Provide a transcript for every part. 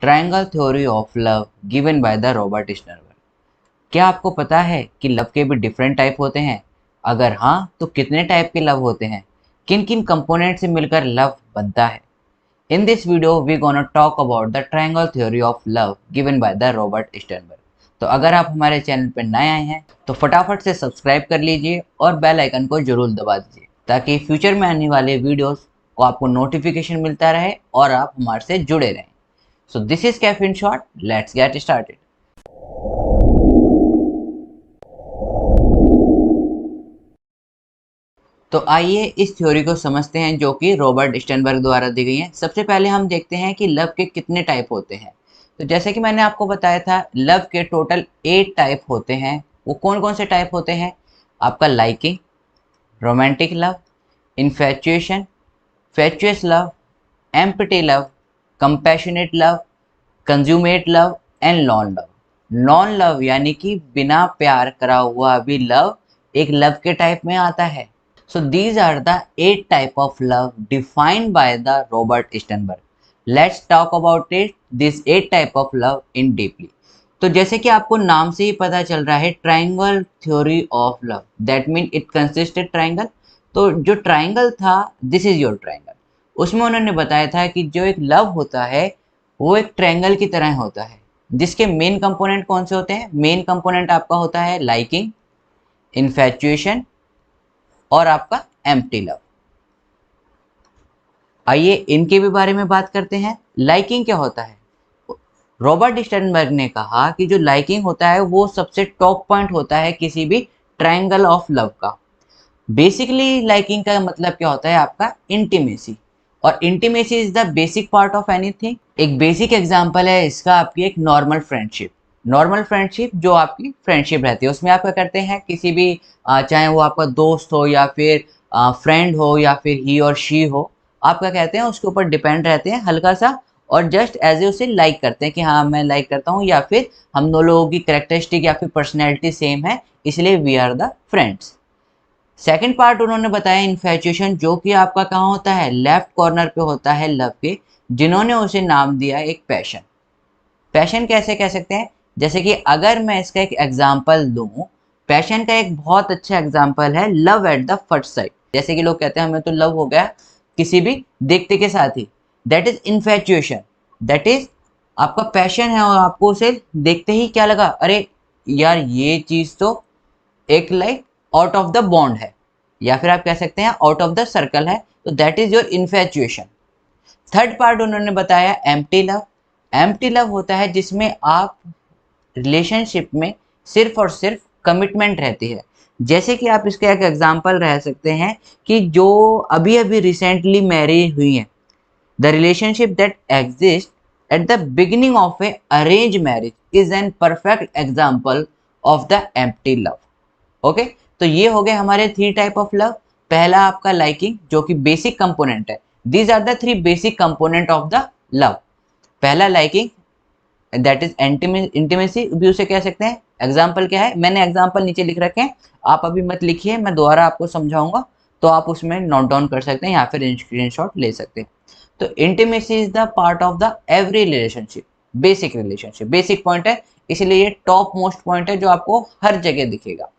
Triangle theory of love given by the Robert Sternberg. क्या आपको पता है कि लव के भी डिफरेंट टाइप होते हैं? अगर हाँ, तो कितने टाइप के लव होते हैं? किन किन कंपोनेंट से मिलकर लव बनता है? In this video we gonna talk about the triangle theory of love given by the Robert Sternberg. तो अगर आप हमारे चैनल पर नए आए हैं तो फटाफट से सब्सक्राइब कर लीजिए और बेल आइकन को जरूर दबा दीजिए ताकि फ्यूचर में आने वाले वीडियोस को आपको नोटिफिकेशन मिलता रहे और आप हमारे से जुड़े रहें। So this is Cafe in short. Let's get started. तो आइए इस थ्योरी को समझते हैं जो कि रॉबर्ट स्टर्नबर्ग द्वारा दी गई है। सबसे पहले हम देखते हैं कि लव के कितने टाइप होते हैं। तो जैसे कि मैंने आपको बताया था, लव के टोटल 8 टाइप होते हैं। वो कौन कौन से टाइप होते हैं? आपका liking, romantic love, infatuation, fatuous love, empty love, compassionate love, consummate love and non love. Non love यानी कि बिना प्यार करा हुआ भी लव एक लव के टाइप में आता है। So these are the 8 type of love defined by the Robert Sternberg. Let's talk about it this 8 type of love in deeply. तो जैसे कि आपको नाम से ही पता चल रहा है, triangle theory of love, that mean it consisted triangle. तो जो ट्राइंगल था, दिस इज योर ट्राइंगल। उसमें उन्होंने बताया था कि जो एक लव होता है वो एक ट्रायंगल की तरह होता है, जिसके मेन कंपोनेंट कौन से होते हैं? मेन कंपोनेंट आपका होता है लाइकिंग, इन्फैचुएशन और आपका एम्प्टी लव। आइए इनके भी बारे में बात करते हैं। लाइकिंग क्या होता है? रॉबर्ट स्टर्नबर्ग ने कहा कि जो लाइकिंग होता है वो सबसे टॉप पॉइंट होता है किसी भी ट्रायंगल ऑफ लव का। बेसिकली लाइकिंग का मतलब क्या होता है? आपका इंटीमेसी, और intimacy is the basic part of anything. एक बेसिक एग्जांपल है इसका आपकी एक नॉर्मल फ्रेंडशिप। नॉर्मल फ्रेंडशिप जो आपकी फ्रेंडशिप रहती है उसमें आप क्या करते हैं? किसी भी चाहे वो आपका दोस्त हो या फिर फ्रेंड हो या फिर ही और शी हो, आप क्या कहते हैं? उसके ऊपर डिपेंड रहते हैं हल्का सा, और जस्ट एज ए उसे लाइक करते हैं कि हाँ मैं लाइक करता हूँ, या फिर हम दोनों लोगों की करेक्टरिस्टिक या फिर पर्सनैलिटी सेम है इसलिए we are the friends. Second part उन्होंने बताया इन्फैचुएशन, जो कि आपका कहाँ होता है? लेफ्ट कॉर्नर पे होता है लव के, जिन्होंने उसे नाम दिया एक पैशन। पैशन कैसे कह सकते हैं? जैसे कि अगर मैं इसका एक एग्जांपल दूं, पैशन का एक बहुत अच्छा एग्जांपल है love at the first sight. जैसे कि लोग कहते हैं हमें तो लव हो गया किसी भी देखते के साथ ही, that is infatuation. That is आपका पैशन है और आपको उसे देखते ही क्या लगा? अरे यार ये चीज तो एक like out of the bond है, या फिर आप कह सकते हैं आउट ऑफ द सर्कल है, तो that is your infatuation. Third part उन्होंने बताया एम्प्टी लव। एम्प्टी लव होता है जिसमें आप रिलेशनशिप में सिर्फ और सिर्फ कमिटमेंट रहती है। जैसे कि आप इसका एक एग्जांपल रह सकते हैं कि जो अभी अभी रिसेंटली मैरिज हुई हैं, the relationship that exist at the beginning of A arrange marriage is an perfect example of the empty love. Okay, तो ये हो गए हमारे 3 टाइप ऑफ लव। पहला आपका लाइकिंग जो कि बेसिक कंपोनेंट है। These are the 3 basic component of the love. पहला लाइकिंग, दैट इज इंटीमेसी भी उसे कह सकते हैं। एग्जाम्पल क्या है? मैंने एग्जाम्पल नीचे लिख रखे हैं, आप अभी मत लिखिए, मैं दोबारा आपको समझाऊंगा तो आप उसमें नोट डाउन कर सकते हैं या फिर स्क्रीनशॉट ले सकते हैं। तो intimacy is the part of the every relationship. Relationship basic point है, इसलिए ये टॉप मोस्ट पॉइंट है जो आपको हर जगह दिखेगा।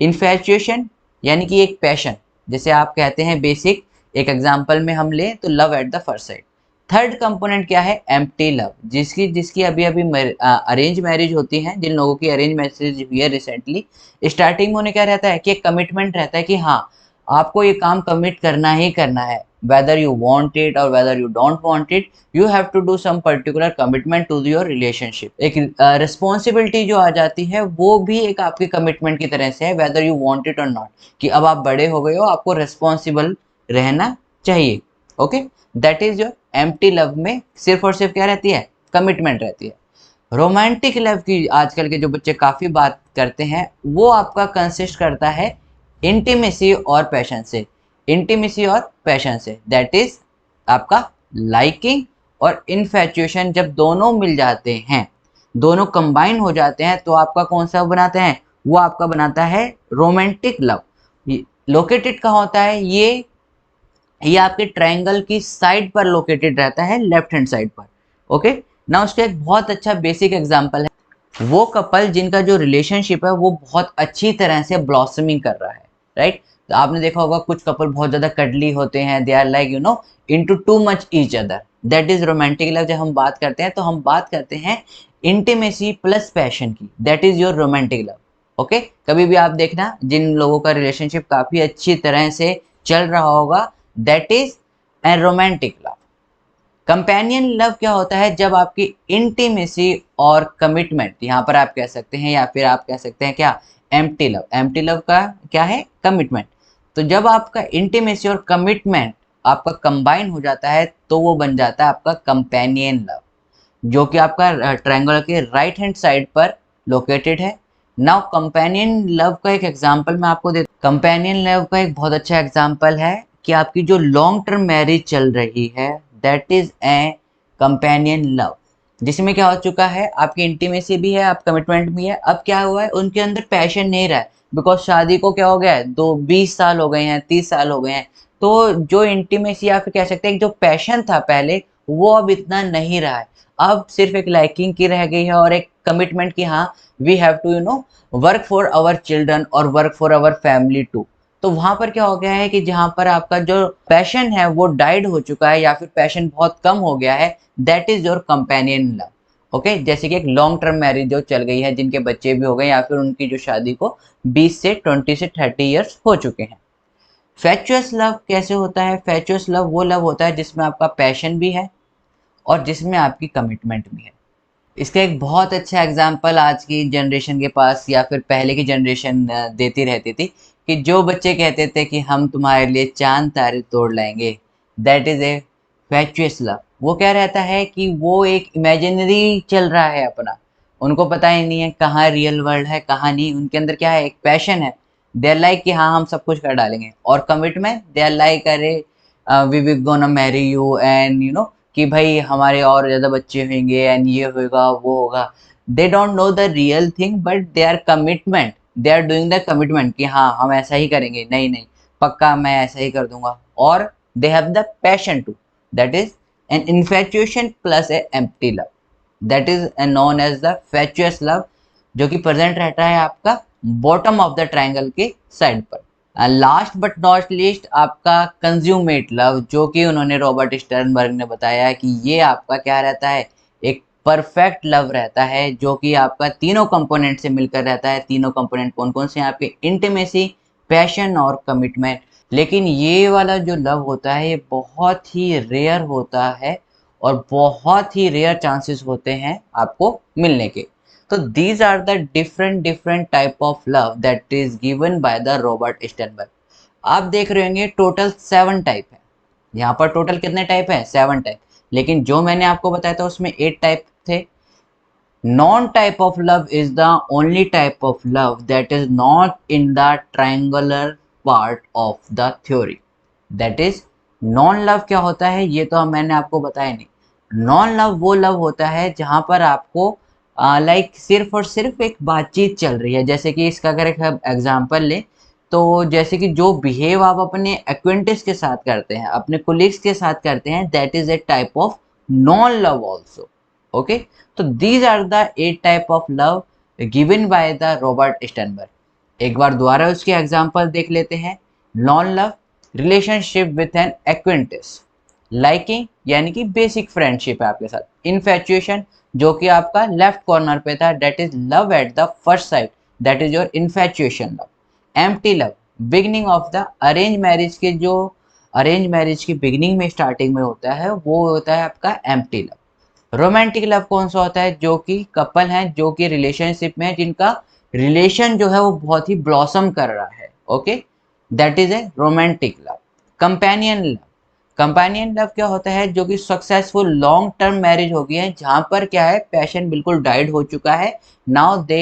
इन्फैचुएशन यानी कि एक पैशन, जैसे आप कहते हैं बेसिक, एक एग्जांपल में हम लें तो love at the first sight. Third component क्या है? एम्प्टी लव, जिसकी जिसकी अभी अभी अरेंज मैरिज होती है, जिन लोगों की अरेंज मैरिज हुई है रिसेंटली, स्टार्टिंग में उन्हें क्या रहता है कि एक कमिटमेंट रहता है कि हाँ आपको ये काम कमिट करना ही करना है, whether you want it or whether you don't want it, you have to do some particular commitment to your relationship। एक रिस्पॉन्सिबिलिटी जो आ जाती है वो भी एक आपकी कमिटमेंट की तरह से है, whether you want it or not, कि अब आप बड़े हो गए हो, आपको रिस्पॉन्सिबल रहना चाहिए। Okay, that is your empty love में सिर्फ और सिर्फ क्या रहती है? कमिटमेंट रहती है। रोमांटिक लव की आजकल के जो बच्चे काफ़ी बात करते हैं, वो आपका कंसिस्ट करता है इंटीमेसी और पैशन से। इंटीमेसी और पैशन से, दैट इज आपका लाइकिंग और इन्फैचुएशन जब दोनों मिल जाते हैं, दोनों कंबाइन हो जाते हैं, तो आपका कौन सा बनाते हैं? वो आपका बनाता है रोमांटिक लव। लोकेटेड कहाँ होता है? ये आपके ट्रायंगल की साइड पर लोकेटेड रहता है, लेफ्ट हैंड साइड पर। ओके, ना उसका एक बहुत अच्छा बेसिक एग्जांपल है वो कपल जिनका जो रिलेशनशिप है वो बहुत अच्छी तरह से ब्लॉसमिंग कर रहा है, राइट। तो आपने देखा होगा कुछ कपल बहुत ज्यादा कडली होते हैं, they are like into too much each other, that is romantic love. जब हम बात करते हैं तो हम बात करते हैं इंटीमेसी प्लस पैशन की, that is your romantic love. Okay, कभी भी आप देखना जिन लोगों का रिलेशनशिप काफी अच्छी तरह से चल रहा होगा, that is A romantic love. Companion love क्या होता है, जब आपकी इंटीमेसी और कमिटमेंट, यहाँ पर आप कह सकते हैं या फिर आप कह सकते हैं क्या, एम्प्टी लव। एम्प्टी लव का क्या है, कमिटमेंट। तो जब आपका इंटीमेसी और कमिटमेंट आपका कंबाइन हो जाता है तो वो बन जाता है आपका कंपेनियन लव, जो कि आपका ट्रायंगल के राइट हैंड साइड पर लोकेटेड है। नाउ कंपेनियन लव का एक एग्जांपल मैं आपको दे, कंपेनियन लव का एक बहुत अच्छा एग्जांपल है कि आपकी जो लॉन्ग टर्म मैरिज चल रही है, that is A companion love, जिसमें क्या हो चुका है, आपकी इंटीमेसी भी है, आप कमिटमेंट भी है। अब क्या हुआ है, उनके अंदर पैशन नहीं रहा है, बिकॉज शादी को क्या हो गया है, 20 साल हो गए हैं, 30 साल हो गए हैं। तो जो इंटीमेसी या फिर कह सकते हैं जो पैशन था पहले, वो अब इतना नहीं रहा है। अब सिर्फ एक लाइकिंग की रह गई है और एक कमिटमेंट की, हाँ we have to work for our children और work for our family too. तो वहां पर क्या हो गया है कि जहां पर आपका जो पैशन है वो डाइड हो चुका है या फिर पैशन बहुत कम हो गया है, that is your companion love. Okay, जैसे कि एक लॉन्ग टर्म मैरिज जो चल गई है, जिनके बच्चे भी हो गए या फिर उनकी जो शादी को 20 से 20 से 30 ईयर्स हो चुके हैं। फैचुअस लव कैसे होता है, फैचुअस लव वो लव होता है जिसमें आपका पैशन भी है और जिसमें आपकी कमिटमेंट भी है। इसका एक बहुत अच्छा एग्जाम्पल आज की जनरेशन के पास या फिर पहले की जनरेशन देती रहती थी, कि जो बच्चे कहते थे कि हम तुम्हारे लिए चांद तारे तोड़ लाएंगे, दैट इज ए फैचुअस लव। वो क्या रहता है कि वो एक इमेजिनरी चल रहा है अपना, उनको पता ही नहीं है कहाँ रियल वर्ल्ड है कहाँ नहीं। उनके अंदर क्या है, एक पैशन है, दे आर लाइक कि हाँ हम सब कुछ कर डालेंगे। और कमिटमेंट, दे आर लाइक अरे we will gonna marry you and कि भाई हमारे और ज़्यादा बच्चे होंगे एंड ये होगा वो होगा। They don't know the real thing but they are commitment, they are doing the commitment कि हाँ हम ऐसा ही करेंगे, नहीं नहीं पक्का मैं ऐसा ही कर दूंगा। और they have the passion too, that is an infatuation plus a empty love, that is known as the fatuous love, जो कि प्रेजेंट रहता है आपका बॉटम ऑफ द ट्रायंगल के साइड पर। लास्ट बट नॉट लीस्ट आपका कंज्यूमेट लव, जो कि उन्होंने रॉबर्ट स्टर्नबर्ग ने बताया कि ये आपका क्या रहता है, एक परफेक्ट लव रहता है, जो कि आपका तीनों कंपोनेंट से मिलकर रहता है। तीनों कंपोनेंट कौन कौन से हैं आपके, इंटीमेसी, पैशन और कमिटमेंट। लेकिन ये वाला जो लव होता है ये बहुत ही रेयर होता है और बहुत ही रेयर चांसेस होते हैं आपको मिलने के। So these are the different type of love that is given by the Robert Sternberg। आप देख रहे होंगे टोटल 7 टाइप है, यहाँ पर टोटल कितने टाइप है, 7 टाइप। लेकिन जो मैंने आपको बताया था उसमें 8 टाइप थे। Non type of love is the only type of love that is not in the triangular part of the theory, that is non love. क्या होता है ये तो मैंने आपको बताया नहीं। नॉन लव वो लव होता है जहां पर आपको लाइक सिर्फ और सिर्फ एक बातचीत चल रही है। जैसे कि इसका अगर एक एग्जांपल ले, तो जैसे कि जो बिहेव आप अपने एक्वेंटेंस के साथ करते हैं, अपने कोलिग्स के साथ करते हैं, that is a type of non love also. Okay, तो these are the 8 type of love given by the Robert Sternberg. एक बार दोबारा उसके एग्जांपल देख लेते हैं। Non love, relationship with an acquaintance. Liking यानी कि बेसिक फ्रेंडशिप है आपके साथ। इनफैचुएशन, जो कि आपका लेफ्ट कॉर्नर पे था, that is love at the first sight, that is your infatuation love. Empty love, beginning of the arrange marriage के, जो अरेंज मैरिज की बिगिनिंग में स्टार्टिंग में होता है वो होता है आपका एम्प्टी लव। रोमांटिक लव कौन सा होता है, जो कि कपल हैं जो कि रिलेशनशिप में है, जिनका रिलेशन जो है वो बहुत ही ब्लॉसम कर रहा है। Okay, that is A romantic love. Companion love, companion love क्या होता है, जो कि सक्सेसफुल लॉन्ग टर्म मैरिज हो गई है, जहां पर क्या है पैशन बिल्कुल डाइड हो चुका है। Now they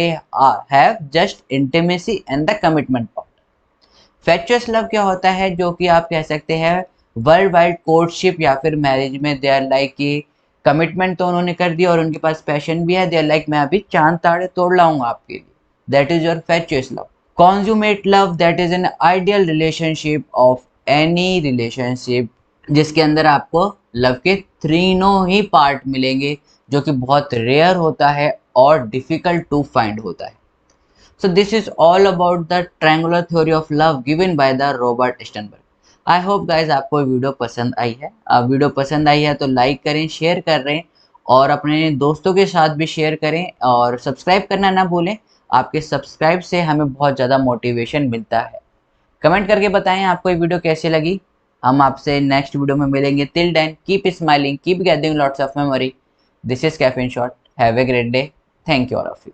have just intimacy and the commitment part. Fatuous love क्या होता है, जो कि आप कह सकते हैं वर्ल्ड वाइड कोर्टशिप या फिर मैरिज में दे आर लाइक कि कमिटमेंट तो उन्होंने कर दिया और उनके पास पैशन भी है, दे आर लाइक मैं अभी चांद तारे तोड़ लाऊंगा आपके लिए, that is your fatuous love. Consummate love, that is an ideal relationship of any relationship जिसके अंदर आपको लव के तीनों ही पार्ट मिलेंगे, जो कि बहुत रेयर होता है और डिफिकल्ट टू फाइंड होता है। So this is all about the triangular theory of love given by the Robert Sternberg. I hope guys आपको वीडियो पसंद आई है। वीडियो पसंद आई है तो लाइक करें, शेयर करें और अपने दोस्तों के साथ भी शेयर करें और सब्सक्राइब करना ना भूलें। आपके सब्सक्राइब से हमें बहुत ज़्यादा मोटिवेशन मिलता है। कमेंट करके बताएं आपको ये वीडियो कैसी लगी। हम आपसे नेक्स्ट वीडियो में मिलेंगे। Till then keep smiling, keep gathering lots of memory. This is caffeine shot. Have a great day. Thank you all of you.